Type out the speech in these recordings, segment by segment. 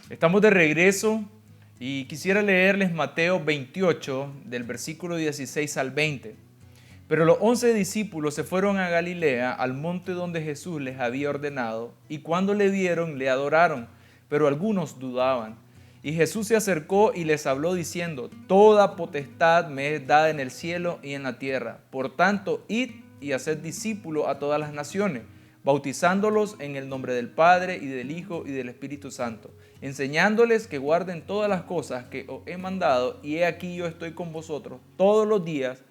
Estamos de regreso y quisiera leerles Mateo 28, del versículo 16 al 20. Pero los 11 discípulos se fueron a Galilea, al monte donde Jesús les había ordenado, y cuando le vieron, le adoraron, pero algunos dudaban. Y Jesús se acercó y les habló diciendo: Toda potestad me es dada en el cielo y en la tierra. Por tanto, id y haced discípulos a todas las naciones, bautizándolos en el nombre del Padre y del Hijo y del Espíritu Santo, enseñándoles que guarden todas las cosas que os he mandado, y he aquí yo estoy con vosotros todos los días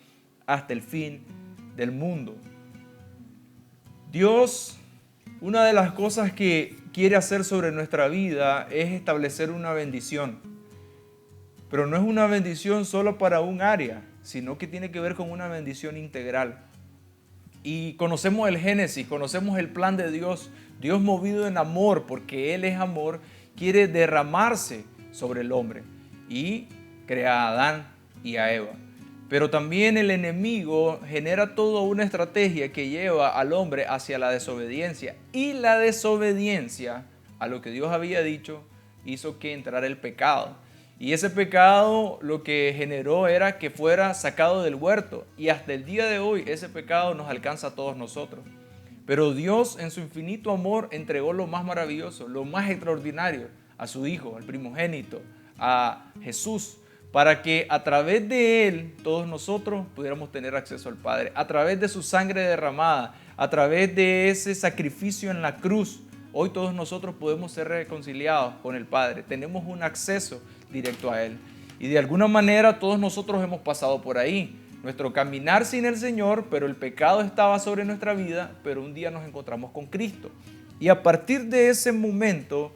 hasta el fin del mundo. Dios, una de las cosas que quiere hacer sobre nuestra vida es establecer una bendición, pero no es una bendición solo para un área, sino que tiene que ver con una bendición integral. Y conocemos el Génesis, conocemos el plan de Dios. Dios, movido en amor, porque Él es amor, quiere derramarse sobre el hombre y crea a Adán y a Eva. Pero también el enemigo genera toda una estrategia que lleva al hombre hacia la desobediencia. Y la desobediencia a lo que Dios había dicho hizo que entrara el pecado. Y ese pecado lo que generó era que fuera sacado del huerto. Y hasta el día de hoy ese pecado nos alcanza a todos nosotros. Pero Dios, en su infinito amor, entregó lo más maravilloso, lo más extraordinario a su Hijo, al primogénito, a Jesús, para que a través de Él todos nosotros pudiéramos tener acceso al Padre. A través de su sangre derramada, a través de ese sacrificio en la cruz, hoy todos nosotros podemos ser reconciliados con el Padre. Tenemos un acceso directo a Él. Y de alguna manera todos nosotros hemos pasado por ahí. Nuestro caminar sin el Señor, pero el pecado estaba sobre nuestra vida, pero un día nos encontramos con Cristo. Y a partir de ese momento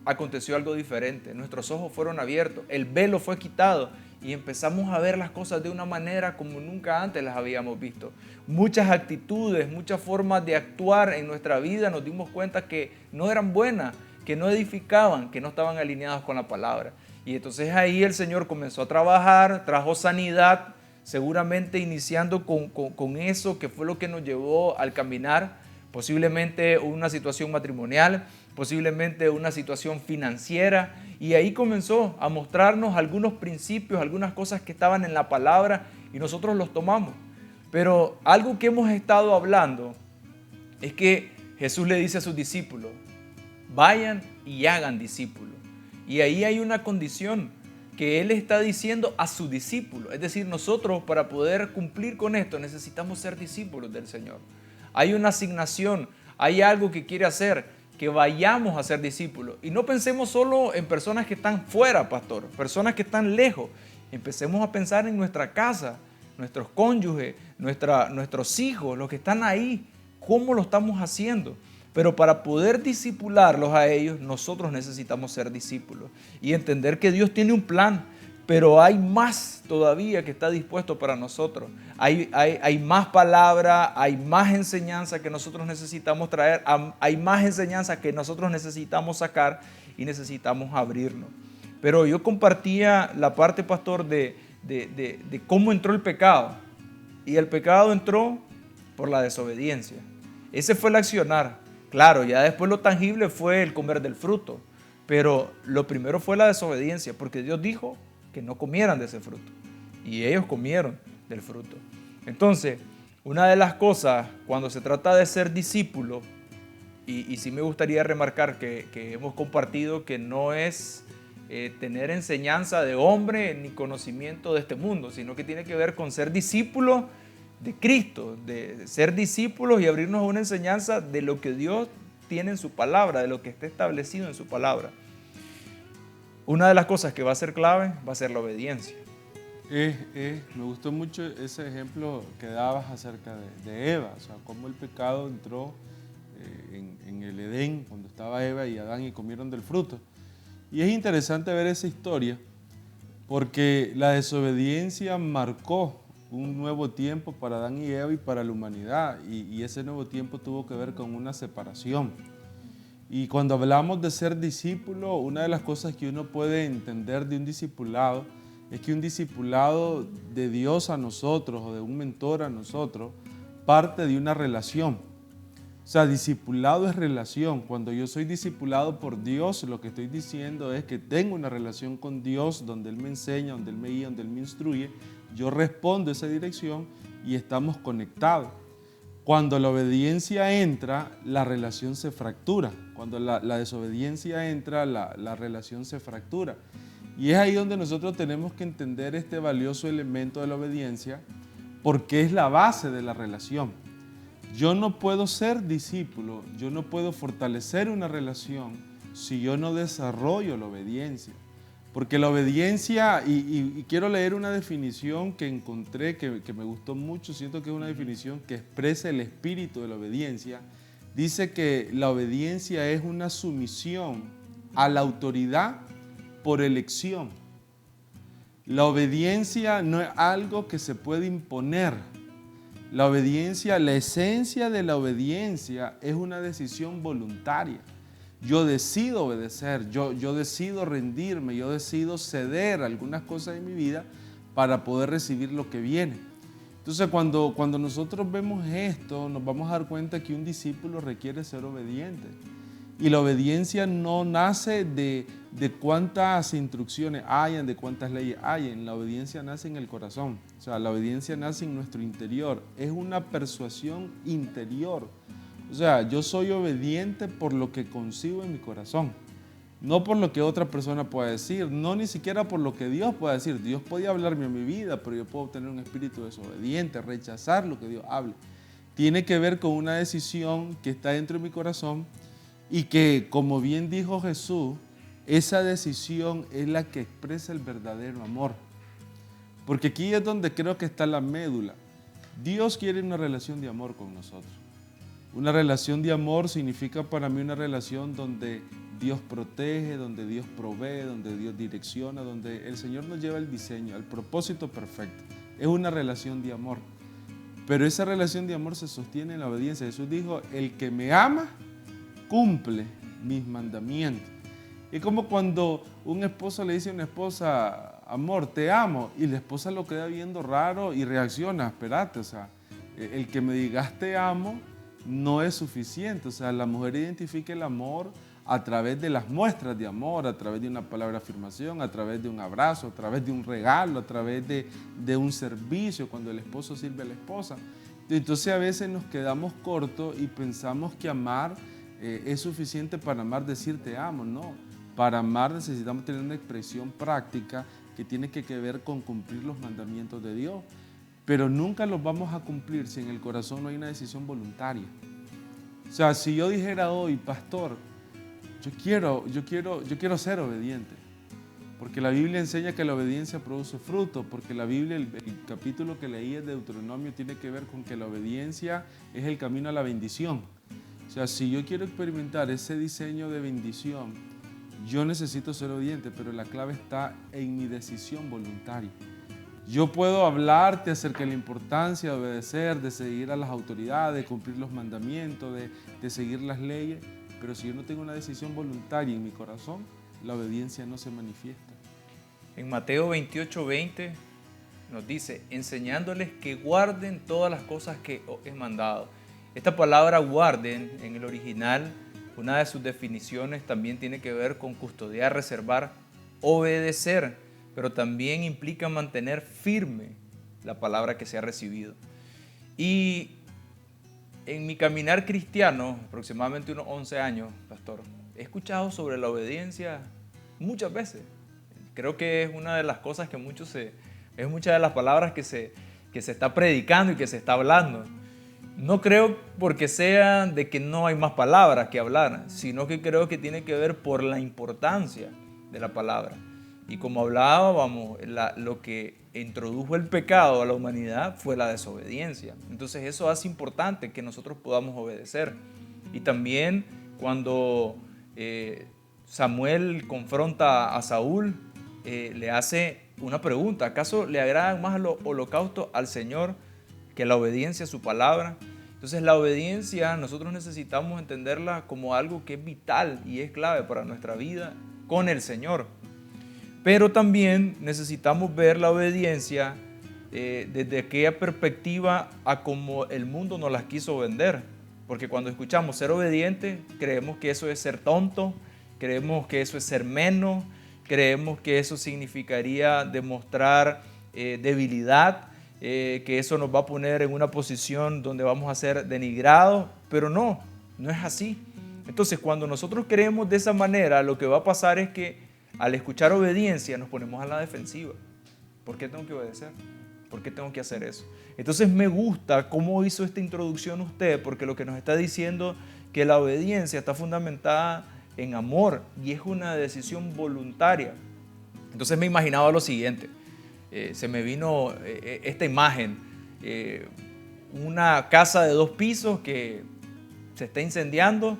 aconteció algo diferente. Nuestros ojos fueron abiertos, el velo fue quitado y empezamos a ver las cosas de una manera como nunca antes las habíamos visto. Muchas actitudes, muchas formas de actuar en nuestra vida nos dimos cuenta que no eran buenas, que no edificaban, que no estaban alineados con la palabra. Y entonces ahí el Señor comenzó a trabajar, trajo sanidad, seguramente iniciando con eso que fue lo que nos llevó al caminar, posiblemente una situación matrimonial, posiblemente una situación financiera, y ahí comenzó a mostrarnos algunos principios, algunas cosas que estaban en la palabra y nosotros los tomamos. Pero algo que hemos estado hablando es que Jesús le dice a sus discípulos: vayan y hagan discípulos. Y ahí hay una condición que Él está diciendo a sus discípulos. Es decir, nosotros para poder cumplir con esto necesitamos ser discípulos del Señor. Hay una asignación, hay algo que quiere hacer, que vayamos a ser discípulos. Y no pensemos solo en personas que están fuera, pastor, personas que están lejos. Empecemos a pensar en nuestra casa, nuestros cónyuges, nuestros hijos, los que están ahí. ¿Cómo lo estamos haciendo? Pero para poder discipularlos a ellos, nosotros necesitamos ser discípulos y entender que Dios tiene un plan, pero hay más todavía que está dispuesto para nosotros. Hay más palabra, hay más enseñanza que nosotros necesitamos traer, hay más enseñanza que nosotros necesitamos sacar y necesitamos abrirnos. Pero yo compartía la parte, pastor, de cómo entró el pecado. Y el pecado entró por la desobediencia. Ese fue el accionar. Claro, ya después lo tangible fue el comer del fruto, pero lo primero fue la desobediencia, porque Dios dijo que no comieran de ese fruto, y ellos comieron del fruto. Entonces, una de las cosas cuando se trata de ser discípulo, y sí me gustaría remarcar que hemos compartido que no es tener enseñanza de hombre ni conocimiento de este mundo, sino que tiene que ver con ser discípulo de Cristo, de ser discípulos y abrirnos a una enseñanza de lo que Dios tiene en su palabra, de lo que está establecido en su palabra. Una de las cosas que va a ser clave va a ser la obediencia. Me gustó mucho ese ejemplo que dabas acerca de Eva, o sea, cómo el pecado entró en el Edén, cuando estaba Eva y Adán y comieron del fruto. Y es interesante ver esa historia, porque la desobediencia marcó un nuevo tiempo para Adán y Eva y para la humanidad, y ese nuevo tiempo tuvo que ver con una separación. Y cuando hablamos de ser discípulo, una de las cosas que uno puede entender de un discipulado es que un discipulado de Dios a nosotros o de un mentor a nosotros parte de una relación. O sea, discipulado es relación. Cuando yo soy discipulado por Dios, lo que estoy diciendo es que tengo una relación con Dios donde Él me enseña, donde Él me guía, donde Él me instruye. Yo respondo a esa dirección y estamos conectados. Cuando la obediencia entra, la relación se fractura. Cuando la desobediencia entra, la relación se fractura. Y es ahí donde nosotros tenemos que entender este valioso elemento de la obediencia, porque es la base de la relación. Yo no puedo ser discípulo, yo no puedo fortalecer una relación si yo no desarrollo la obediencia. Porque la obediencia, y quiero leer una definición que encontré que me gustó mucho, siento que es una definición que expresa el espíritu de la obediencia. Dice que la obediencia es una sumisión a la autoridad por elección. La obediencia no es algo que se puede imponer. La obediencia, la esencia de la obediencia es una decisión voluntaria. Yo decido obedecer, yo decido rendirme, yo decido ceder algunas cosas en mi vida para poder recibir lo que viene. Entonces, cuando nosotros vemos esto, nos vamos a dar cuenta que un discípulo requiere ser obediente. Y la obediencia no nace de cuántas instrucciones hayan, de cuántas leyes hayan. La obediencia nace en el corazón. O sea, la obediencia nace en nuestro interior. Es una persuasión interior. O sea, yo soy obediente por lo que concibo en mi corazón. No por lo que otra persona pueda decir, no ni siquiera por lo que Dios pueda decir. Dios podía hablarme a mi vida, pero yo puedo tener un espíritu desobediente, rechazar lo que Dios hable. Tiene que ver con una decisión que está dentro de mi corazón y que, como bien dijo Jesús, esa decisión es la que expresa el verdadero amor. Porque aquí es donde creo que está la médula. Dios quiere una relación de amor con nosotros. Una relación de amor significa para mí una relación donde Dios protege, donde Dios provee, donde Dios direcciona, donde el Señor nos lleva el diseño, el propósito perfecto. Es una relación de amor. Pero esa relación de amor se sostiene en la obediencia. Jesús dijo, el que me ama, cumple mis mandamientos. Es como cuando un esposo le dice a una esposa, amor, te amo, y la esposa lo queda viendo raro y reacciona, espérate, o sea, el que me digas te amo no es suficiente. O sea, la mujer identifica el amor a través de las muestras de amor, a través de una palabra de afirmación, a través de un abrazo, a través de un regalo, a través de un servicio, cuando el esposo sirve a la esposa. Entonces a veces nos quedamos cortos y pensamos que amar es suficiente para amar decir te amo. No, para amar necesitamos tener una expresión práctica que tiene que ver con cumplir los mandamientos de Dios. Pero nunca los vamos a cumplir si en el corazón no hay una decisión voluntaria. O sea, si yo dijera hoy, pastor, yo quiero ser obediente, porque la Biblia enseña que la obediencia produce fruto, porque la Biblia, el capítulo que leí de Deuteronomio tiene que ver con que la obediencia es el camino a la bendición. O sea, si yo quiero experimentar ese diseño de bendición, yo necesito ser obediente, pero la clave está en mi decisión voluntaria. Yo puedo hablarte acerca de la importancia de obedecer, de seguir a las autoridades, de cumplir los mandamientos, de seguir las leyes, pero si yo no tengo una decisión voluntaria en mi corazón, la obediencia no se manifiesta. En Mateo 28:20 nos dice, enseñándoles que guarden todas las cosas que os he mandado. Esta palabra guarden en el original, una de sus definiciones también tiene que ver con custodiar, reservar, obedecer, pero también implica mantener firme la palabra que se ha recibido. Y en mi caminar cristiano, aproximadamente unos 11 años, pastor, he escuchado sobre la obediencia muchas veces. Creo que es una de las cosas que es muchas de las palabras que se está predicando y que se está hablando. No creo porque sea de que no hay más palabras que hablar, sino que creo que tiene que ver por la importancia de la palabra. Y como hablábamos, lo que introdujo el pecado a la humanidad fue la desobediencia. Entonces eso hace importante que nosotros podamos obedecer. Y también cuando Samuel confronta a Saúl, le hace una pregunta: ¿acaso le agradan más los holocaustos al Señor que la obediencia a su palabra? Entonces la obediencia nosotros necesitamos entenderla como algo que es vital y es clave para nuestra vida con el Señor. pero también necesitamos ver la obediencia desde aquella perspectiva a como el mundo nos las quiso vender. Porque cuando escuchamos ser obediente, creemos que eso es ser tonto, creemos que eso es ser menos, creemos que eso significaría demostrar debilidad, que eso nos va a poner en una posición donde vamos a ser denigrados, pero no es así. Entonces, cuando nosotros creemos de esa manera, lo que va a pasar es que al escuchar obediencia nos ponemos a la defensiva. ¿Por qué tengo que obedecer? ¿Por qué tengo que hacer eso? Entonces me gusta cómo hizo esta introducción usted, porque lo que nos está diciendo que la obediencia está fundamentada en amor y es una decisión voluntaria. Entonces me imaginaba lo siguiente, se me vino esta imagen, una casa de 2 pisos que se está incendiando,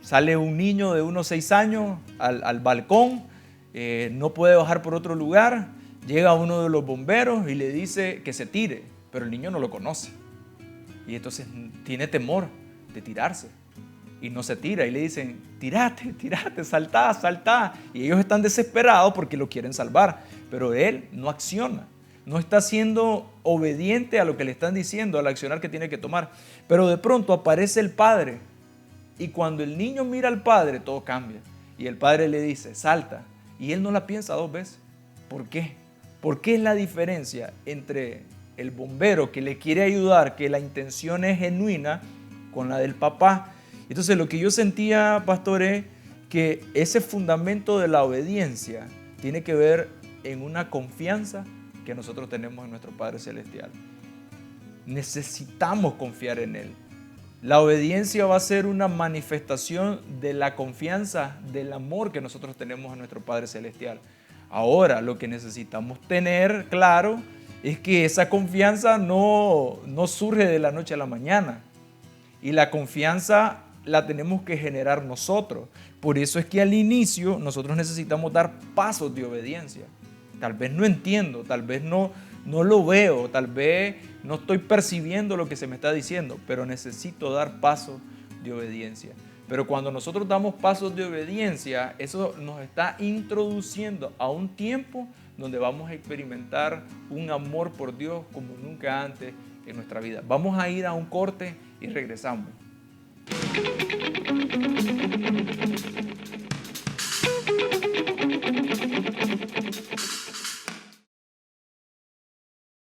sale un niño de unos 6 años al balcón, no puede bajar por otro lugar, llega uno de los bomberos y le dice que se tire, pero el niño no lo conoce y entonces tiene temor de tirarse. Y no se tira y le dicen, tírate, saltá, saltá. Y ellos están desesperados porque lo quieren salvar, pero él no acciona, no está siendo obediente a lo que le están diciendo, al accionar que tiene que tomar. Pero de pronto aparece el padre y cuando el niño mira al padre todo cambia y el padre le dice, salta, y él no la piensa 2 veces. ¿Por qué? ¿Por qué es la diferencia entre el bombero que le quiere ayudar, que la intención es genuina, con la del papá? Entonces lo que yo sentía, pastor, es que ese fundamento de la obediencia tiene que ver en una confianza que nosotros tenemos en nuestro Padre Celestial. Necesitamos confiar en Él. La obediencia va a ser una manifestación de la confianza, del amor que nosotros tenemos en nuestro Padre Celestial. Ahora, lo que necesitamos tener claro es que esa confianza no surge de la noche a la mañana. Y la confianza la tenemos que generar nosotros. Por eso es que al inicio nosotros necesitamos dar pasos de obediencia. Tal vez no entiendo, tal vez no lo veo, tal vez no estoy percibiendo lo que se me está diciendo, pero necesito dar pasos de obediencia. Pero cuando nosotros damos pasos de obediencia, eso nos está introduciendo a un tiempo donde vamos a experimentar un amor por Dios como nunca antes en nuestra vida. Vamos a ir a un corte y regresamos.